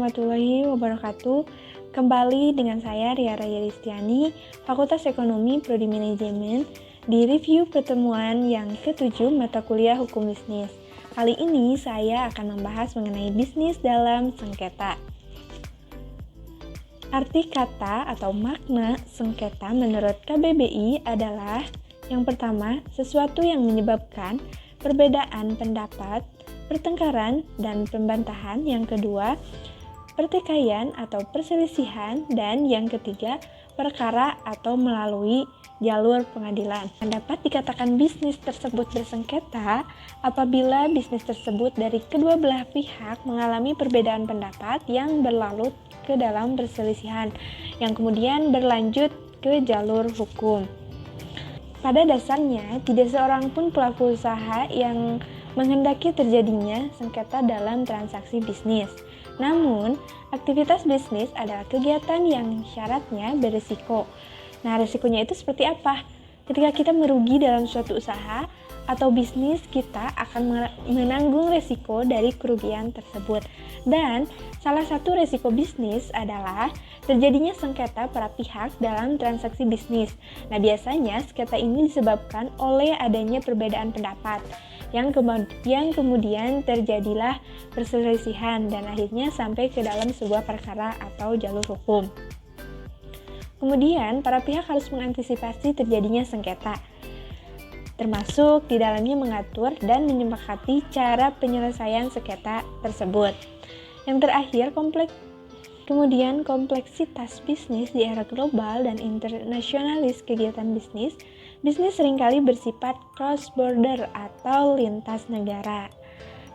warahmatullahi wabarakatuh. Kembali dengan saya Ria Raya Ristiani, Fakultas Ekonomi Prodi Manajemen, di review pertemuan yang ke-7 mata kuliah Hukum Bisnis. Kali ini saya akan membahas mengenai bisnis dalam sengketa. Arti kata atau makna sengketa menurut KBBI adalah yang pertama, sesuatu yang menyebabkan perbedaan pendapat, pertengkaran, dan pembantahan. Yang kedua, pertikaian atau perselisihan. Dan yang ketiga, perkara atau melalui jalur pengadilan. Dapat dikatakan bisnis tersebut bersengketa apabila bisnis tersebut dari kedua belah pihak mengalami perbedaan pendapat yang berlarut ke dalam perselisihan, yang kemudian berlanjut ke jalur hukum. Pada dasarnya, tidak seorang pun pelaku usaha yang menghendaki terjadinya sengketa dalam transaksi bisnis. Namun, aktivitas bisnis adalah kegiatan yang syaratnya berisiko. Nah, risikonya itu seperti apa? Ketika kita merugi dalam suatu usaha atau bisnis, kita akan menanggung risiko dari kerugian tersebut. Dan salah satu risiko bisnis adalah terjadinya sengketa para pihak dalam transaksi bisnis. Nah, biasanya sengketa ini disebabkan oleh adanya perbedaan pendapat yang kemudian terjadilah perselisihan dan akhirnya sampai ke dalam sebuah perkara atau jalur hukum. Kemudian, para pihak harus mengantisipasi terjadinya sengketa, termasuk di dalamnya mengatur dan menyepakati cara penyelesaian sengketa tersebut. Yang terakhir, kompleksitas bisnis di era global dan internasionalis kegiatan bisnis seringkali bersifat cross-border atau lintas negara.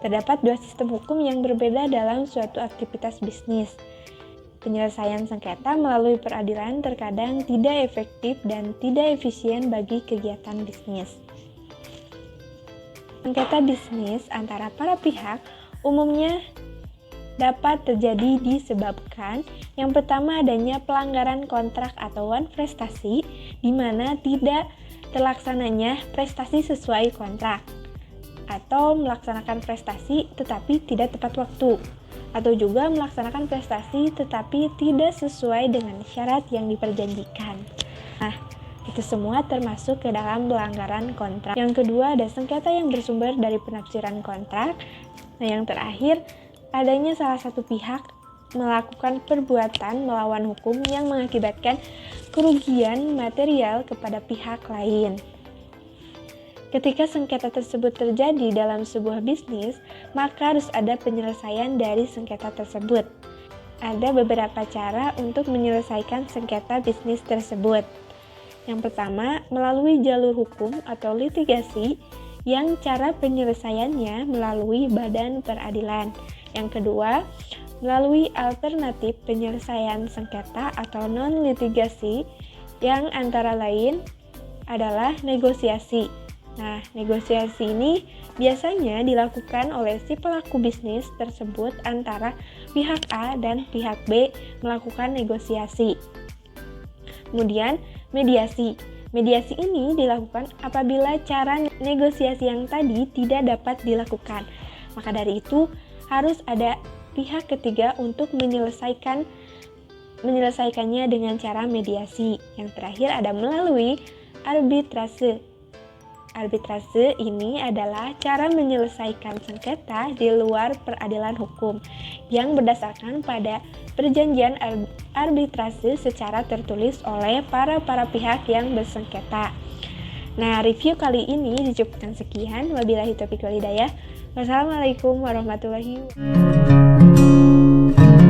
Terdapat dua sistem hukum yang berbeda dalam suatu aktivitas bisnis. Penyelesaian sengketa melalui peradilan terkadang tidak efektif dan tidak efisien bagi kegiatan bisnis. Sengketa bisnis antara para pihak umumnya dapat terjadi disebabkan yang pertama adanya pelanggaran kontrak atau prestasi, di mana tidak terlaksananya prestasi sesuai kontrak, atau melaksanakan prestasi tetapi tidak tepat waktu, atau juga melaksanakan prestasi tetapi tidak sesuai dengan syarat yang diperjanjikan. Nah, itu semua termasuk ke dalam pelanggaran kontrak. Yang kedua, ada sengketa yang bersumber dari penafsiran kontrak. Nah, yang terakhir, adanya salah satu pihak melakukan perbuatan melawan hukum yang mengakibatkan kerugian material kepada pihak lain. Ketika sengketa tersebut terjadi dalam sebuah bisnis, maka harus ada penyelesaian dari sengketa tersebut. Ada beberapa cara untuk menyelesaikan sengketa bisnis tersebut. Yang pertama, melalui jalur hukum atau litigasi yang cara penyelesaiannya melalui badan peradilan. Yang kedua, melalui alternatif penyelesaian sengketa atau non-litigasi yang antara lain adalah negosiasi. Nah, negosiasi ini biasanya dilakukan oleh si pelaku bisnis tersebut antara pihak A dan pihak B melakukan negosiasi. Kemudian, mediasi. Mediasi ini dilakukan apabila cara negosiasi yang tadi tidak dapat dilakukan. Maka dari itu, harus ada pihak ketiga untuk menyelesaikannya dengan cara mediasi. Yang terakhir ada melalui arbitrase. Arbitrase ini adalah cara menyelesaikan sengketa di luar peradilan hukum yang berdasarkan pada perjanjian arbitrase secara tertulis oleh para pihak yang bersengketa. Nah, review kali ini dicukupkan sekian. Wabillahi taufiq wal hidayah. Wassalamualaikum warahmatullahi wabarakatuh.